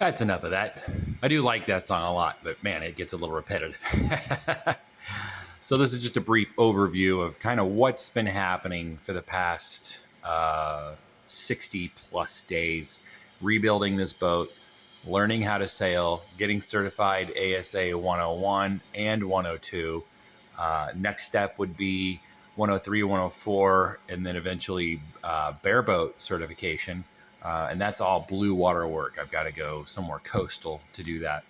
That's enough of that. I do like that song a lot, but man, it gets a little repetitive. So this is just a brief overview of kind of what's been happening for the past 60 plus days, rebuilding this boat, learning how to sail, getting certified ASA 101 and 102. Next step would be 103, 104, and then eventually bareboat certification. And that's all blue water work. I've got to go somewhere coastal to do that.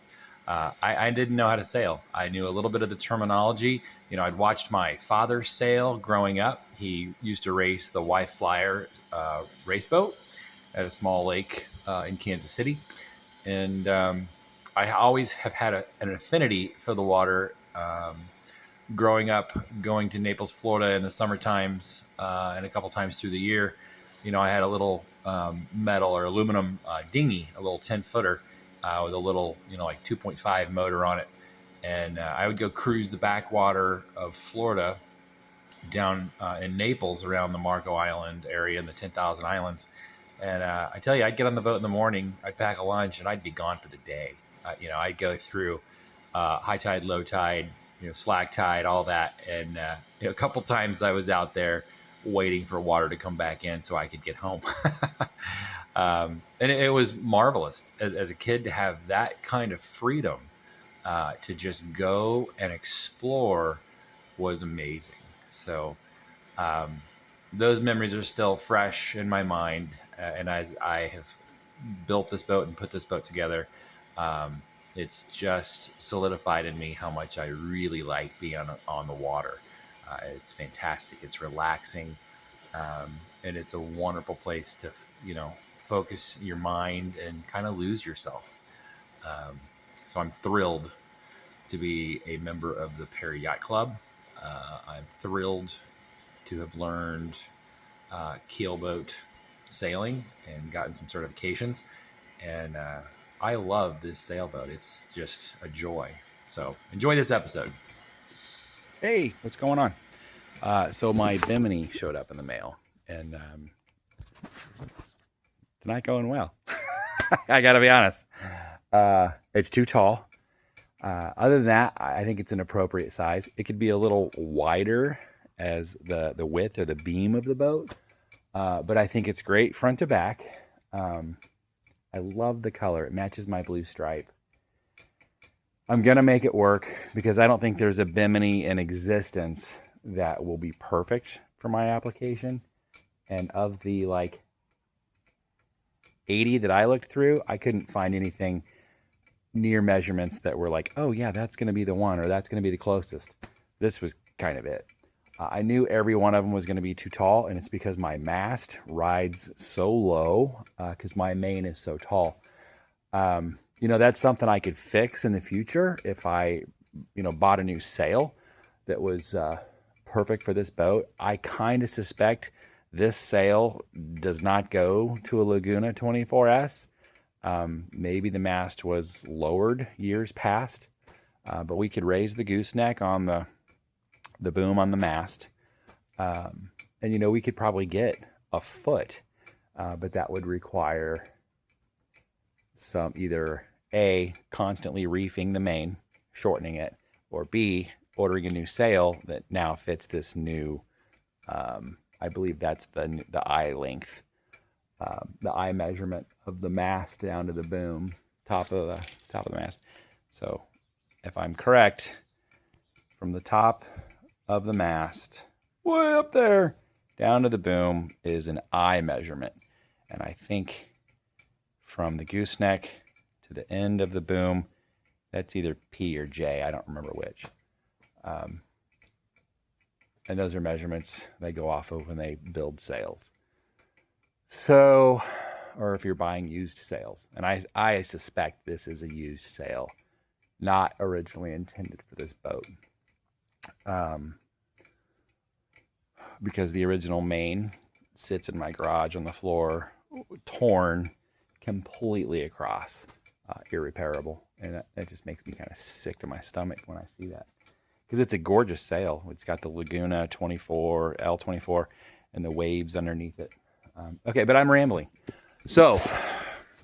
I didn't know how to sail. I knew a little bit of the terminology. I'd watched my father sail growing up. He used to race the Y Flyer race boat at a small lake in Kansas City. And I always have had an affinity for the water. Growing up, going to Naples, Florida in the summer times and a couple times through the year, I had a little metal or aluminum dinghy, a little 10-footer with a little, like 2.5 motor on it. And I would go cruise the backwater of Florida down in Naples around the Marco Island area and the 10,000 Islands. And I tell you, I'd get on the boat in the morning, I'd pack a lunch, and I'd be gone for the day. I'd go through high tide, low tide, slack tide, all that. And a couple times I was out there waiting for water to come back in so I could get home. And it was marvelous as a kid to have that kind of freedom to just go and explore was amazing. So those memories are still fresh in my mind. And as I have built this boat and put this boat together, it's just solidified in me how much I really like being on the water. It's fantastic. It's relaxing. And it's a wonderful place to, focus your mind and kind of lose yourself. So I'm thrilled to be a member of the Perry Yacht Club. I'm thrilled to have learned keelboat sailing and gotten some certifications. And I love this sailboat. It's just a joy. So enjoy this episode. Hey, what's going on? So my Bimini showed up in the mail, and it's not going well. I got to be honest. It's too tall. Other than that, I think it's an appropriate size. It could be a little wider as the width or the beam of the boat, but I think it's great front to back. I love the color. It matches my blue stripe. I'm going to make it work because I don't think there's a Bimini in existence that will be perfect for my application. And of the 80 that I looked through, I couldn't find anything near measurements that were like, oh yeah, that's going to be the one, or that's going to be the closest. This was kind of it. I knew every one of them was going to be too tall, and it's because my mast rides so low because my main is so tall. That's something I could fix in the future if I, bought a new sail that was perfect for this boat. I kind of suspect this sail does not go to a Laguna 24S. Maybe the mast was lowered years past, but we could raise the gooseneck on the boom on the mast. And, we could probably get a foot, but that would require some either A, constantly reefing the main, shortening it, or B, ordering a new sail that now fits this new, I believe that's the eye length, the eye measurement of the mast down to the boom, top of the mast. So if I'm correct, from the top of the mast, way up there, down to the boom is an eye measurement. And I think from the gooseneck to the end of the boom, that's either P or J. I don't remember which. And those are measurements they go off of when they build sails. So, or if you're buying used sails. And I suspect this is a used sail, not originally intended for this boat. Because the original main sits in my garage on the floor, torn completely across, irreparable. And that just makes me kind of sick to my stomach when I see that. Because it's a gorgeous sail. It's got the Laguna 24, L24, and the waves underneath it. Okay, but I'm rambling. So,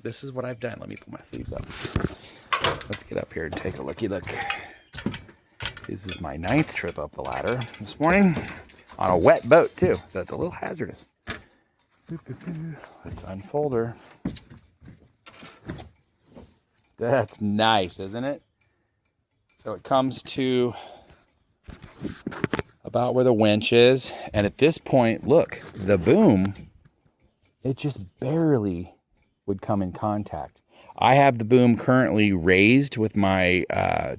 this is what I've done. Let me pull my sleeves up. Let's get up here and take a looky look. This is my 9th trip up the ladder this morning on a wet boat too, so it's a little hazardous. Let's unfold her. That's nice, isn't it? So it comes to about where the winch is, and at this point, look, the boom, it just barely would come in contact. I have the boom currently raised with my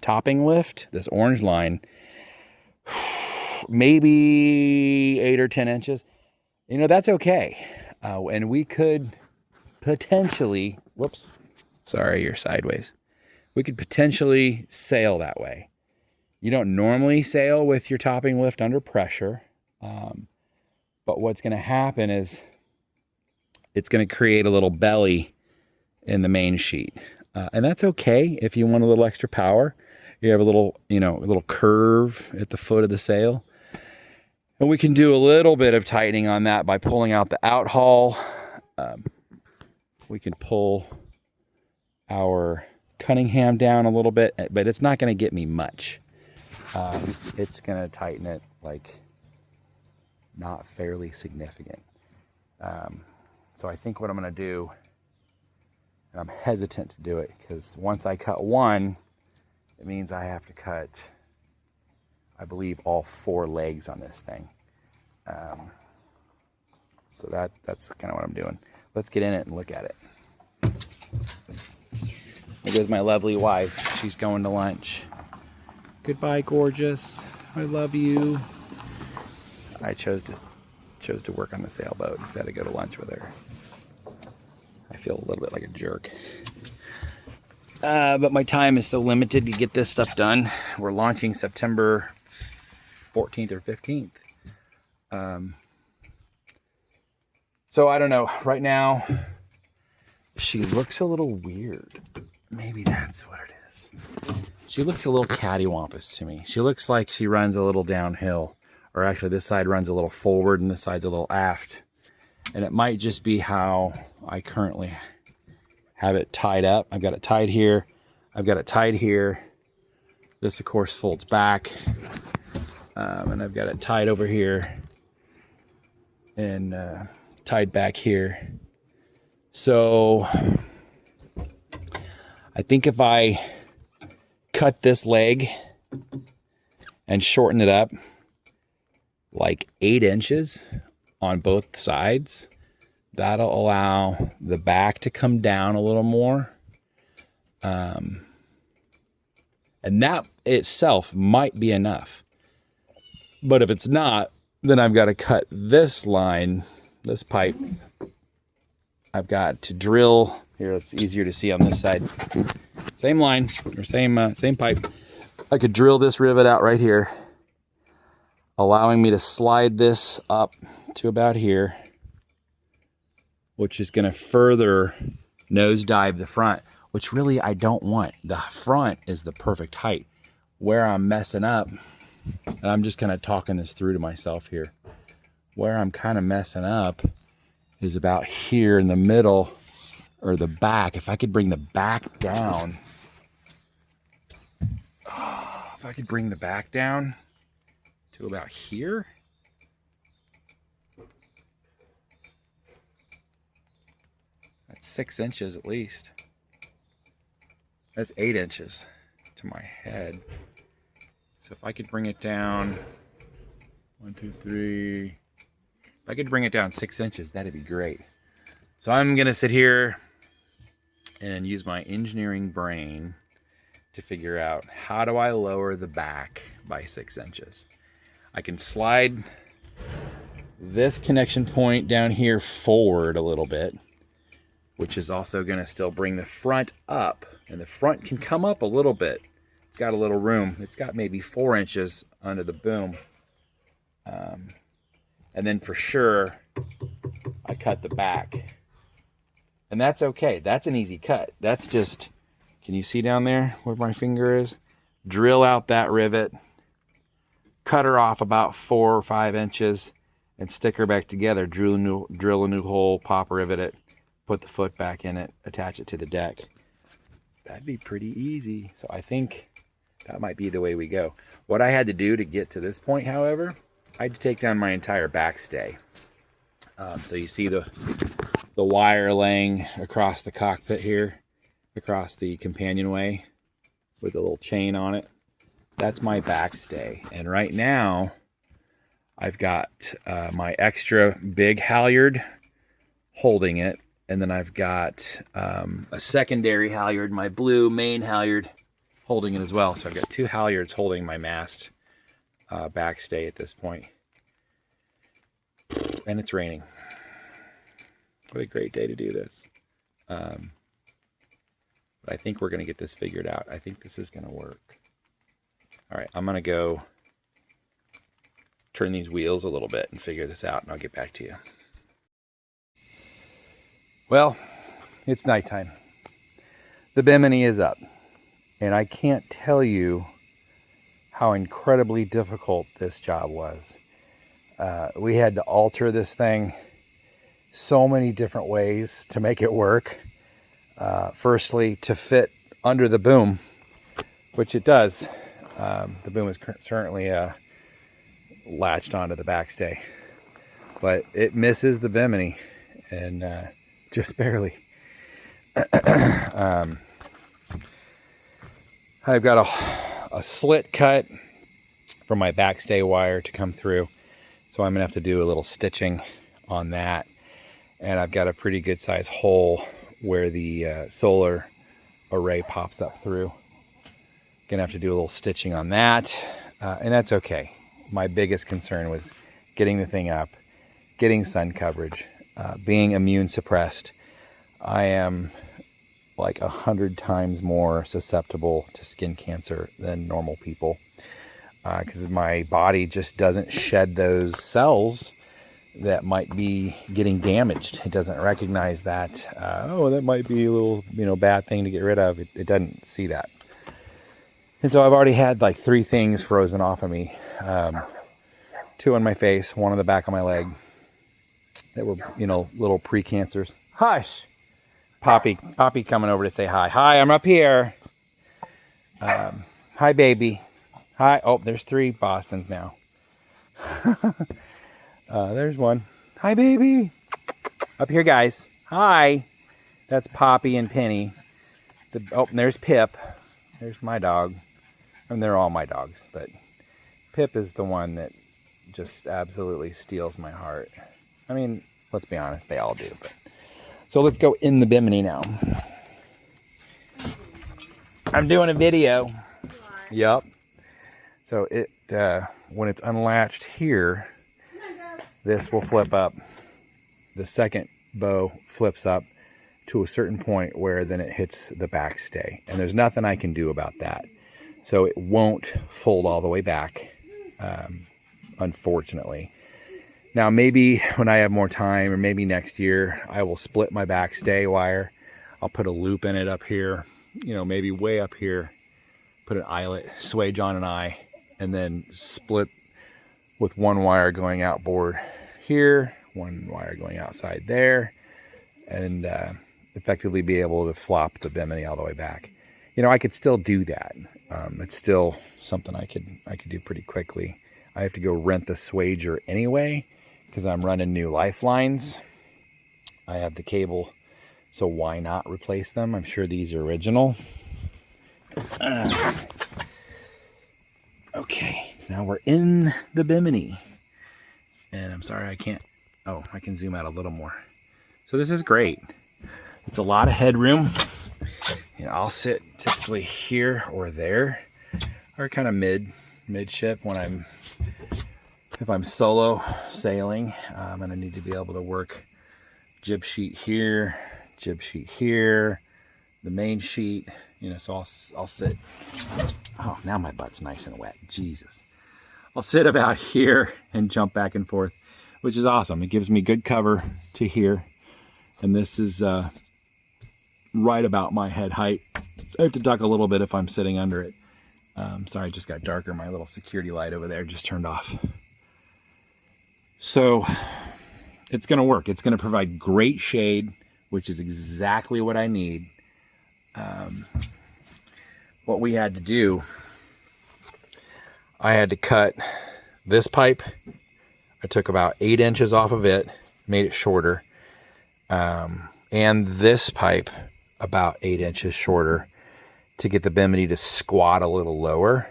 topping lift, this orange line, maybe 8 or 10 inches. You know, that's okay. And we could potentially, whoops, sorry, you're sideways. We could potentially sail that way. You don't normally sail with your topping lift under pressure. But what's going to happen is it's going to create a little belly in the main sheet. And that's okay if you want a little extra power. You have a little, a little curve at the foot of the sail. And we can do a little bit of tightening on that by pulling out the out haul. We can pull our Cunningham down a little bit, but it's not going to get me much. It's going to tighten it like not fairly significant. So I think what I'm going to do, and I'm hesitant to do it because once I cut one, it means I have to cut, I believe, all 4 legs on this thing. So that's kind of what I'm doing. Let's get in it and look at it. There goes my lovely wife. She's going to lunch. Goodbye, gorgeous. I love you. I chose to work on the sailboat instead of go to lunch with her. I feel a little bit like a jerk. But my time is so limited to get this stuff done. We're launching September 14th or 15th. So I don't know. Right now, she looks a little weird. Maybe that's what it is. She looks a little cattywampus to me. She looks like she runs a little downhill. Or actually, this side runs a little forward and this side's a little aft. And it might just be how I currently have it tied up. I've got it tied here. I've got it tied here. This, of course, folds back. And I've got it tied over here. And tied back here. So I think if I cut this leg and shorten it up like 8 inches on both sides, that'll allow the back to come down a little more. And that itself might be enough. But if it's not, then I've got to cut this line, this pipe. I've got to drill here. It's easier to see on this side. Same line or same pipe. I could drill this rivet out right here, allowing me to slide this up to about here, which is going to further nosedive the front, which really I don't want. The front is the perfect height. Where I'm messing up, and I'm just kind of talking this through to myself here, where I'm kind of messing up is about here in the middle, or the back. If I could bring the back down, if I could bring the back down to about here, that's 6 inches at least. That's 8 inches to my head. So if I could bring it down, 1, 2, 3. If I could bring it down 6 inches, that'd be great. So I'm gonna sit here and use my engineering brain to figure out, how do I lower the back by 6 inches? I can slide this connection point down here forward a little bit, which is also gonna still bring the front up, and the front can come up a little bit. It's got a little room. It's got maybe 4 inches under the boom. And then for sure, I cut the back. And that's okay. That's an easy cut. That's just, can you see down there where my finger is? Drill out that rivet, cut her off about 4 or 5 inches, and stick her back together. Drill a new hole, pop rivet it, put the foot back in it, attach it to the deck. That'd be pretty easy. So I think that might be the way we go. What I had to do to get to this point, however, I had to take down my entire backstay. So you see the wire laying across the cockpit here, across the companionway with a little chain on it. That's my backstay. And right now, I've got my extra big halyard holding it. And then I've got a secondary halyard, my blue main halyard, holding it as well. So I've got two halyards holding my mast backstay at this point. And it's raining. What a great day to do this. But I think we're going to get this figured out. I think this is going to work. All right, I'm going to go turn these wheels a little bit and figure this out, and I'll get back to you. Well, it's nighttime. The Bimini is up, and I can't tell you how incredibly difficult this job was. We had to alter this thing so many different ways to make it work. Firstly, to fit under the boom, which it does. The boom is currently latched onto the backstay, but it misses the Bimini, and just barely. I've got a slit cut for my backstay wire to come through, so I'm gonna have to do a little stitching on that. And I've got a pretty good size hole where the solar array pops up through. Gonna have to do a little stitching on that, and that's okay. My biggest concern was getting the thing up, getting sun coverage, being immune suppressed. I am like 100 times more susceptible to skin cancer than normal people, because my body just doesn't shed those cells that might be getting damaged. It doesn't recognize that, oh, that might be a little, bad thing to get rid of. It doesn't see that. And so I've already had like 3 things frozen off of me. 2 on my face, 1 on the back of my leg that were, little pre-cancers. Hush! Poppy coming over to say hi. Hi, I'm up here. Hi, baby. Hi. Oh, there's 3 Bostons now. There's 1. Hi, baby. Up here, guys. Hi. That's Poppy and Penny. And there's Pip. There's my dog. And they're all my dogs, but Pip is the one that just absolutely steals my heart. I mean, let's be honest, they all do. But so let's go in the Bimini now. I'm doing a video. Yep. So it when it's unlatched here, this will flip up. The second bow flips up to a certain point where then it hits the backstay. And there's nothing I can do about that. So it won't fold all the way back, unfortunately. Now, maybe when I have more time, or maybe next year, I will split my backstay wire. I'll put a loop in it up here, maybe way up here, put an eyelet, sway John and I, and then split with 1 wire going outboard here, 1 wire going outside there, and effectively be able to flop the Bimini all the way back. I could still do that. It's still something I could do pretty quickly. I have to go rent the swager anyway, because I'm running new lifelines. I have the cable, so why not replace them? I'm sure these are original. Okay, so now we're in the Bimini. And I'm sorry I can't, I can zoom out a little more. So this is great. It's a lot of headroom. I'll sit typically here or there, or kind of midship when if I'm solo sailing. I'm gonna need to be able to work jib sheet here, the main sheet, so I'll sit. Oh, now my butt's nice and wet. Jesus. I'll sit about here and jump back and forth, which is awesome. It gives me good cover to here. And this is right about my head height. I have to duck a little bit if I'm sitting under it. Sorry, it just got darker. My little security light over there just turned off. So it's going to work. It's going to provide great shade which is exactly what I need. What we had to do, I had to cut this pipe. I took about 8 inches off of it, made it shorter. And this pipe about 8 inches shorter to get the Bimini to squat a little lower,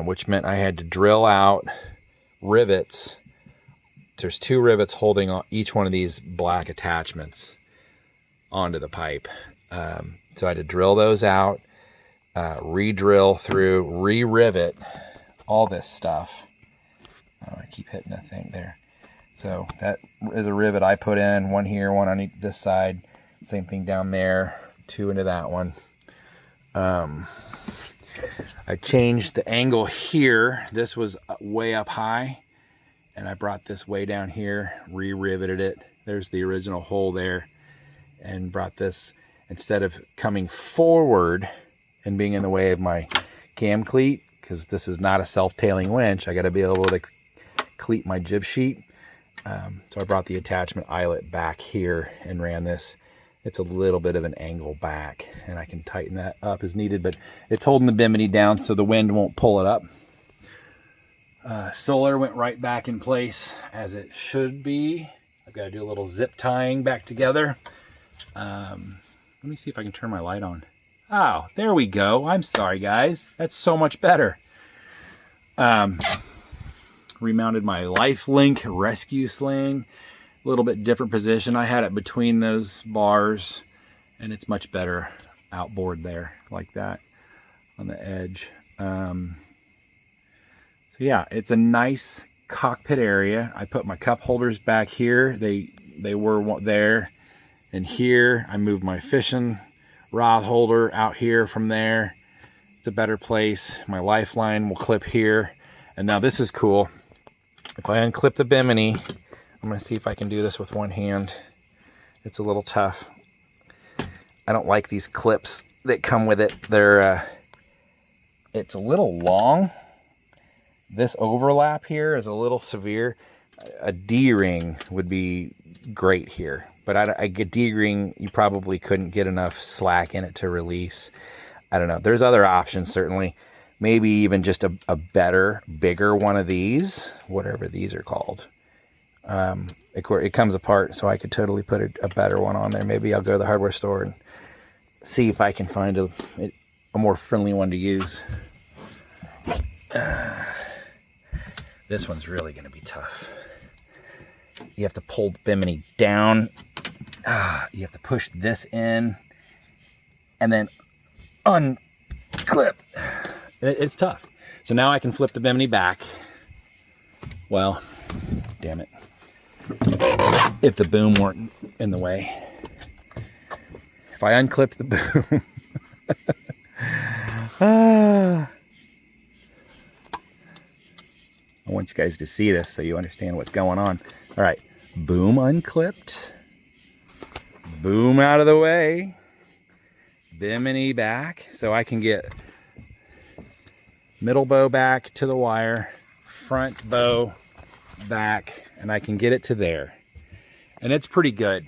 which meant I had to drill out rivets. There's 2 rivets holding on each one of these black attachments onto the pipe. So I had to drill those out, re-drill through, re-rivet all this stuff. Oh, I keep hitting that thing there. So that is a rivet I put in, one here, one on this side. Same thing down there, 2 into that one. I changed the angle here. This was way up high, and I brought this way down here, re-riveted it. There's the original hole there, and brought this, instead of coming forward and being in the way of my cam cleat, because this is not a self-tailing winch, I got to be able to cleat my jib sheet. So I brought the attachment eyelet back here and ran this. It's a little bit of an angle back, and I can tighten that up as needed, but it's holding the Bimini down so the wind won't pull it up. Solar went right back in place as it should be. I've got to do a little zip tying back together. Let me see if I can turn my light on. Oh, there we go. I'm sorry, guys. That's so much better. Remounted my Life Link rescue sling. A little bit different position. I had it between those bars, and it's much better outboard there like that on the edge. So yeah, it's a nice cockpit area. I put my cup holders back here. They were there, and here I moved my fishing rod holder out here from there. It's a better place. My lifeline will clip here. And now this is cool. If I unclip the Bimini, I'm going to see if I can do this with one hand. It's a little tough. I don't like these clips that come with it. It's a little long. This overlap here is a little severe. A D-ring would be great here, but a D-ring, you probably couldn't get enough slack in it to release. I don't know. There's other options, certainly. Maybe even just a better, bigger one of these, whatever these are called. It comes apart, so I could totally put a better one on there. Maybe I'll go to the hardware store and see if I can find a more friendly one to use. This one's really going to be tough. You have to pull the Bimini down. You have to push this in and then unclip. It's tough. So now I can flip the Bimini back. Well, damn it. If the boom weren't in the way. If I unclipped the boom. I want you guys to see this so you understand what's going on. All right. Boom unclipped. Boom out of the way. Bimini back. So I can get middle bow back to the wire, front bow back, and I can get it to there. And it's pretty good.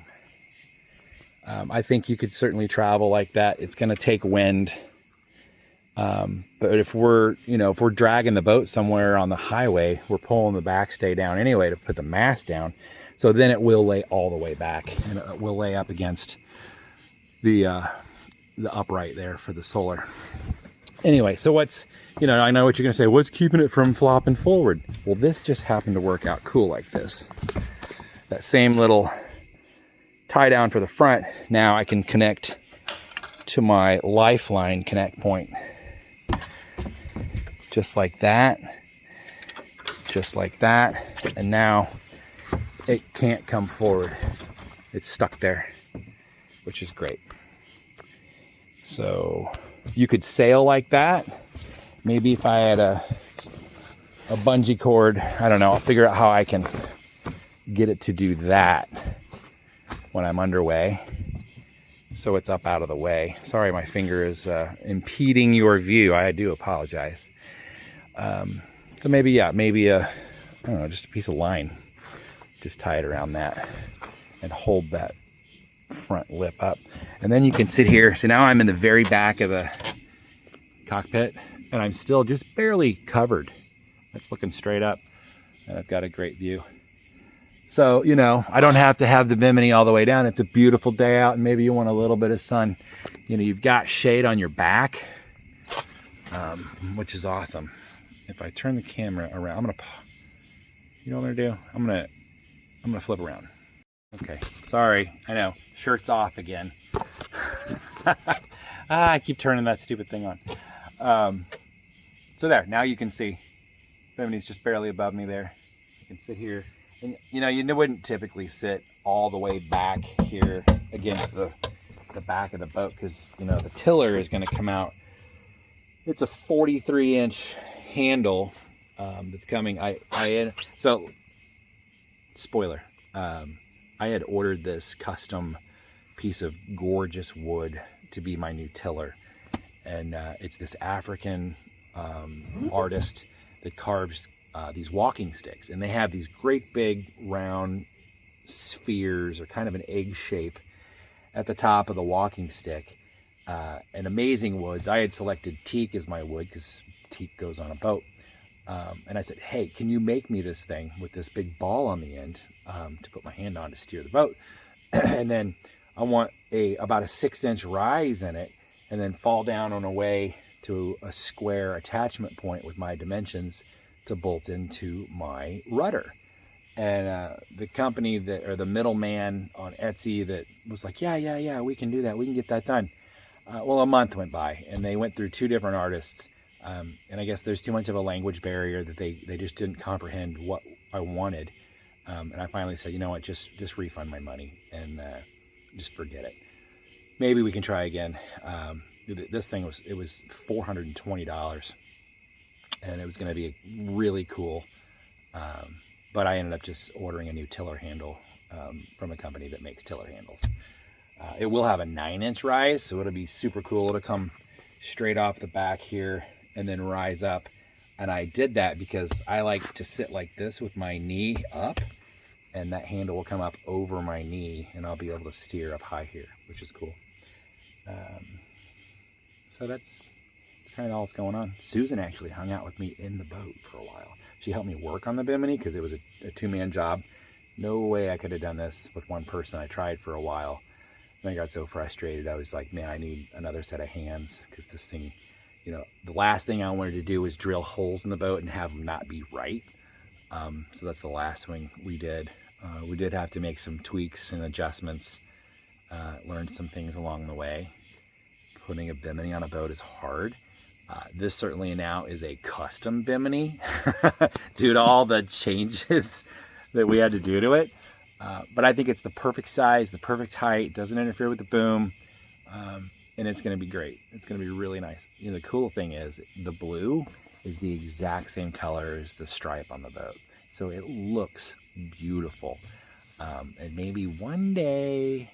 I think you could certainly travel like that. It's going to take wind. But if we're dragging the boat somewhere on the highway, we're pulling the backstay down anyway to put the mast down. So then it will lay all the way back, and it will lay up against the upright there for the solar. Anyway, so I know what you're going to say. What's keeping it from flopping forward? Well, this just happened to work out cool like this. That same little tie down for the front. Now I can connect to my lifeline connect point. Just like that. Just like that. And now it can't come forward. It's stuck there, which is great. So you could sail like that. Maybe if I had a bungee cord, I don't know, I'll figure out how I can get it to do that when I'm underway. So it's up out of the way. Sorry, my finger is impeding your view. I do apologize. So maybe I don't know, just a piece of line. Just tie it around that and hold that front lip up. And then you can sit here. So now I'm in the very back of the cockpit, and I'm still just barely covered. That's looking straight up, and I've got a great view. So, you know, I don't have to have the Bimini all the way down. It's a beautiful day out, and maybe you want a little bit of sun. You know, you've got shade on your back, which is awesome. If I turn the camera around, I'm gonna, you know what I'm gonna do? I'm gonna flip around. Okay, sorry, I know, shirt's off again. I keep turning that stupid thing on. So there, now you can see, Bimini's just barely above me there. You can sit here, and you know, you wouldn't typically sit all the way back here against the back of the boat, because you know the tiller is gonna come out. It's a 43-inch handle that's coming. So spoiler, I had ordered this custom piece of gorgeous wood to be my new tiller, and it's this African artist that carves these walking sticks, and they have these great big round spheres or kind of an egg shape at the top of the walking stick, and amazing woods. I had selected teak as my wood because teak goes on a boat. And I said, hey, can you make me this thing with this big ball on the end to put my hand on to steer the boat? And then I want about a 6-inch rise in it, and then fall down on a way to a square attachment point with my dimensions to bolt into my rudder. And the company that, or the middleman on Etsy that was like, yeah, we can do that. We can get that done. Well, a month went by, and they went through 2 different artists. And I guess there's too much of a language barrier that they just didn't comprehend what I wanted. And I finally said, you know what, just refund my money and just forget it. Maybe we can try again. This thing was $420, and it was going to be really cool. But I ended up just ordering a new tiller handle from a company that makes tiller handles. It will have a 9-inch rise, so it'll be super cool. It'll come straight off the back here and then rise up. And I did that because I like to sit like this with my knee up, and that handle will come up over my knee, and I'll be able to steer up high here, which is cool. So that's kind of all that's going on. Susan actually hung out with me in the boat for a while. She helped me work on the Bimini because it was a 2-man job. No way I could have done this with one person. I tried for a while. And I got so frustrated. I was like, man, I need another set of hands, because this thing, you know, the last thing I wanted to do was drill holes in the boat and have them not be right. So that's the last thing we did. We did have to make some tweaks and adjustments, learned some things along the way. Putting a Bimini on a boat is hard. This certainly now is a custom Bimini due to all the changes that we had to do to it. But I think it's the perfect size, the perfect height, doesn't interfere with the boom, and it's going to be great. It's going to be really nice. You know, the cool thing is the blue is the exact same color as the stripe on the boat, so it looks beautiful. And maybe one day,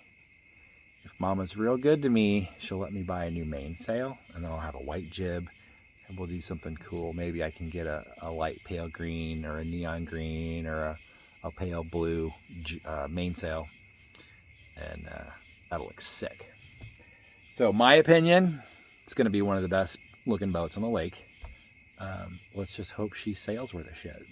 if Mama's real good to me, she'll let me buy a new mainsail, and then I'll have a white jib, and we'll do something cool. Maybe I can get a light pale green or a neon green or a pale blue mainsail, and that'll look sick. So my opinion, it's going to be one of the best looking boats on the lake. Let's just hope she sails worth a shit.